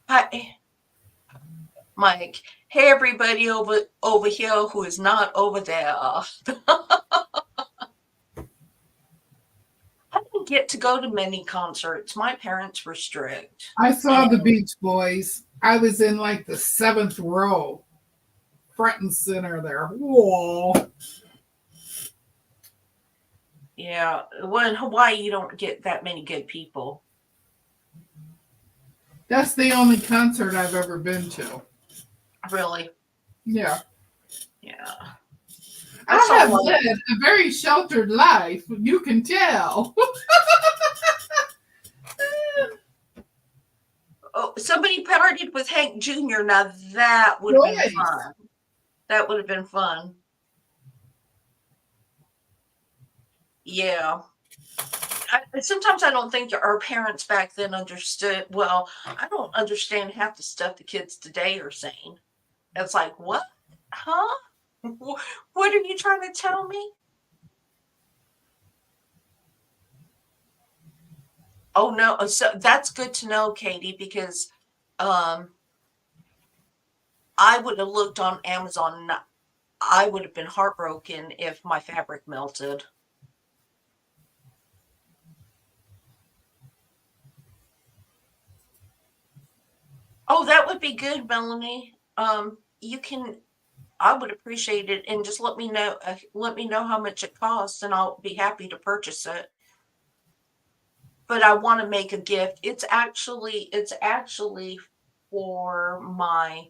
Hi, Mike. Hey, everybody over here who is not over there. I didn't get to go to many concerts. My parents were strict. I saw And the Beach Boys. I was in like the seventh row, front and center there. Whoa. Yeah. Well, in Hawaii, you don't get that many good people. That's the only concert I've ever been to. Really. Yeah. Yeah. I I saw have one. led a very sheltered life, you can tell. Oh, somebody partied with Hank Jr. Now that would have been Nice. fun. That would have been fun. Yeah. Sometimes I don't think our parents back then understood. Well, I don't understand half the stuff the kids today are saying. It's like, what? Huh? What are you trying to tell me? Oh no. So that's good to know, Katie, because um I would have looked on Amazon. I would have been heartbroken if my fabric melted. Oh, that would be good, Melanie. You can. I would appreciate it, and just let me know. Let me know how much it costs, and I'll be happy to purchase it. But I want to make a gift. It's actually for my.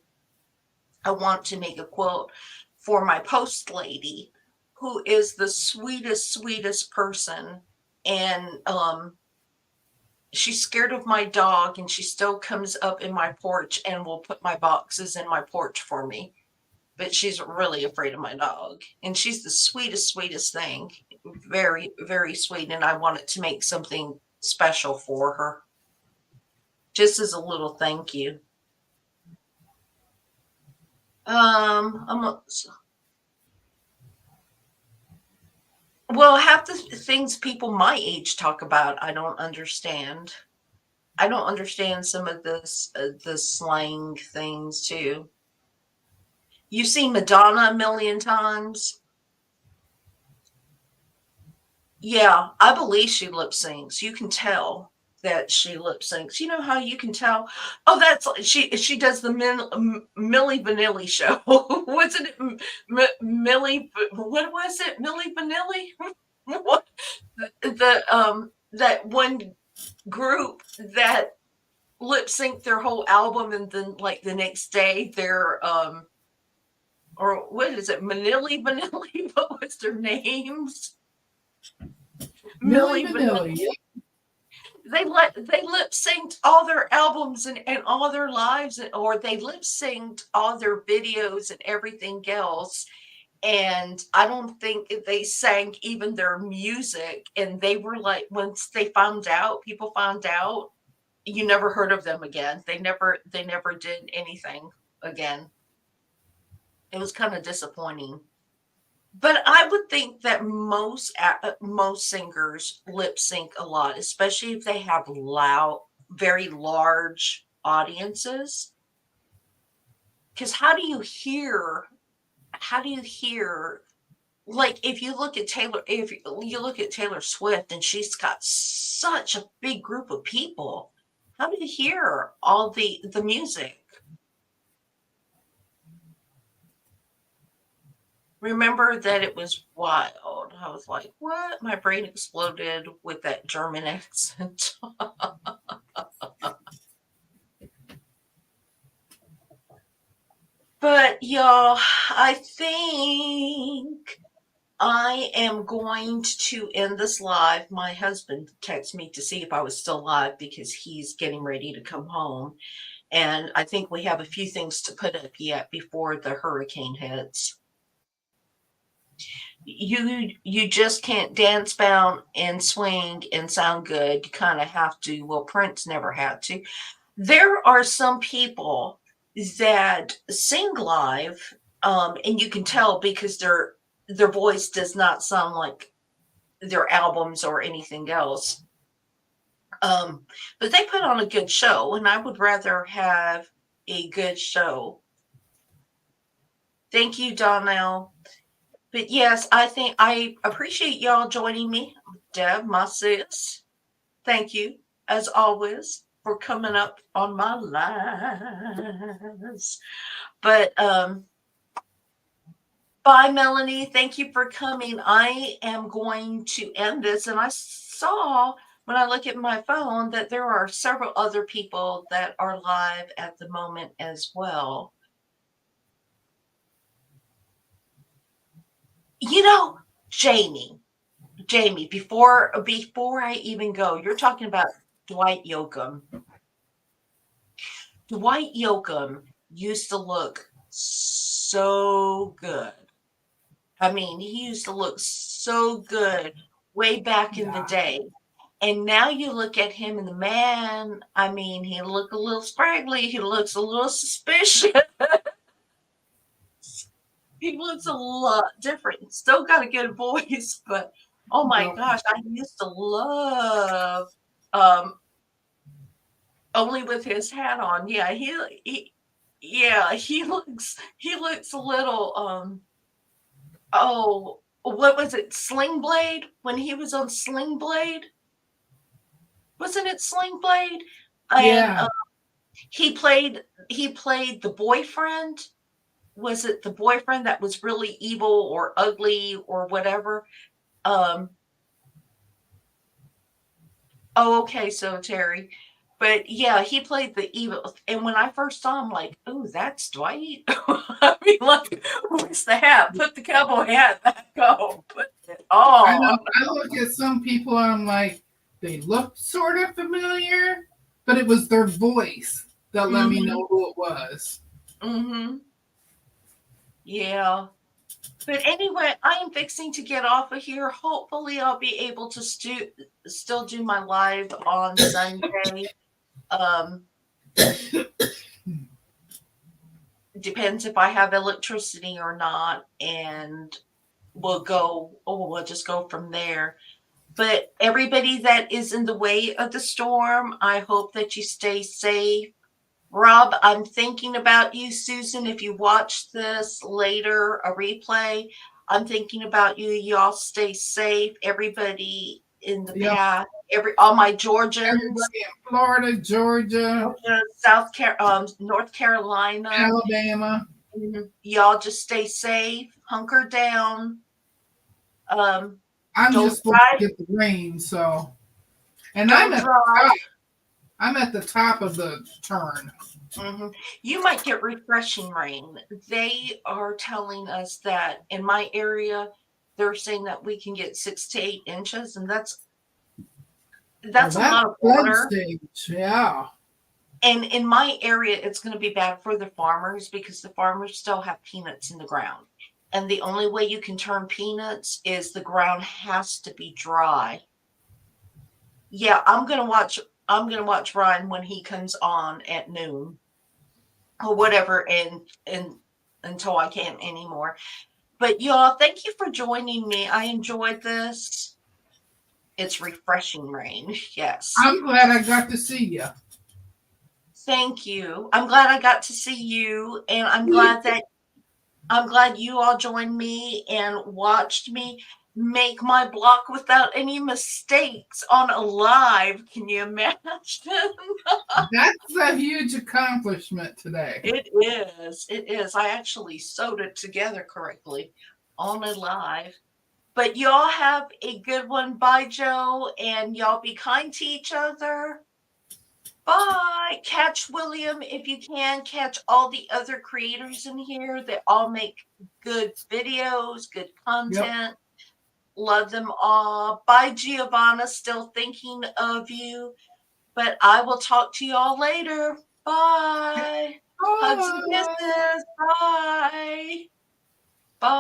I want to make a quilt for my post lady, who is the sweetest person, and she's scared of my dog, and she still comes up in my porch and will put my boxes in my porch for me. But she's really afraid of my dog, and she's the sweetest thing. Very sweet, and I wanted to make something special for her, just as a little thank you. I'm well, half the things people my age talk about, I don't understand. I don't understand some of this the slang things too. You've seen Madonna a million times. Yeah, I believe she lip syncs. You can tell that she lip syncs. You know how you can tell? Oh, that's she does the Millie Vanilli show. Wasn't it Millie? What was it? Millie Vanilli? What that one group that lip sync their whole album, and then like the next day they're or what is it? Manili Vanilli? What was their names? Millie Millie Vanilli. Vanilli. Yep. They lip synced all their albums and all their lives, or they lip synced all their videos and everything else. And I don't think they sang even their music. And they were like, once people found out, you never heard of them again. They never did anything again. It was kind of disappointing. But I would think that most singers lip sync a lot, especially if they have loud, very large audiences. Because How do you hear? Like if you look at Taylor Swift, and she's got such a big group of people. How do you hear all the music? Remember that it was wild. I was like, what? My brain exploded with that German accent. But y'all, I think I am going to end this live. My husband texted me to see if I was still live because he's getting ready to come home. And I think we have a few things to put up yet before the hurricane hits. You just can't dance, bounce, and swing and sound good. You kind of have to. Well, Prince never had to. There are some people that sing live, and you can tell because their voice does not sound like their albums or anything else. But they put on a good show, and I would rather have a good show. Thank you, Donnell. But yes, I think I appreciate y'all joining me. Deb, my sis, thank you as always. for coming up on my lives. But bye, Melanie. Thank you for coming. I am going to end this. And I saw when I look at my phone that there are several other people that are live at the moment as well. You know, Jamie, before I even go, you're talking about Dwight Yoakam. Dwight Yoakam used to look so good. I mean, he used to look so good way back in the Yeah. day. And now you look at him and the man, I mean, he look a little scraggly. He looks a little suspicious. He looks a lot different. Still got a good voice, but oh my Yep. gosh, I used to love um only with his hat on. Yeah, he looks a little oh, what was it? Sling Blade? When he was on Sling Blade? Wasn't it Sling Blade? And Yeah. he played the boyfriend. Was it the boyfriend that was really evil or ugly or whatever? Um Oh, okay, so Terry. But yeah, he played the evil. And when I first saw him, like, oh, that's Dwight. I mean, like, where's the hat? Put the cowboy hat back on. Put it I know. on. I look at some people and I'm like, they look sort of familiar, but it was their voice that let me Mm-hmm. know who it was. Mm-hmm. Yeah. But anyway, I am fixing to get off of here. Hopefully, I'll be able to still do my live on Sunday. Um, Depends if I have electricity or not, and we'll just go from there. But everybody that is in the way of the storm, I hope that you stay safe. Rob, I'm thinking about you. Susan, if you watch this later, a replay, I'm thinking about you. Y'all stay safe. Everybody in the Yep. path, all my Georgians, Everybody in Florida, Georgia, Georgia, North Carolina, Alabama. y'all just stay safe, hunker down. Um, I'm don't just supposed to drive, get the rain, so and I'm don't at drive. I'm at the top of the turn. hmm You might get refreshing rain. They are telling us that in my area, they're saying that we can get 6 to 8 inches, and Oh, that's a that's lot of flood water. stage. Yeah. And in my area, it's going to be bad for the farmers because the farmers still have peanuts in the ground. And the only way you can turn peanuts is the ground has to be dry. Yeah, I'm gonna watch Ryan when he comes on at noon or whatever, and until I can't anymore. But y'all, thank you for joining me. I enjoyed this. It's refreshing rain. Yes. I'm glad I got to see you. Thank you. I'm glad I got to see you, and I'm glad you all joined me and watched me make my block without any mistakes on a live. Can you imagine? That's a huge accomplishment today. It is. It is. I actually sewed it together correctly on a live. But y'all have a good one. Bye, Joe. And y'all be kind to each other. Bye. Catch William if you can. Catch all the other creators in here that all make good videos, good Yep. content. Love them all. Bye, Giovanna. Still thinking of you. But I will talk to y'all later. Bye. Hugs and Bye. kisses. Bye.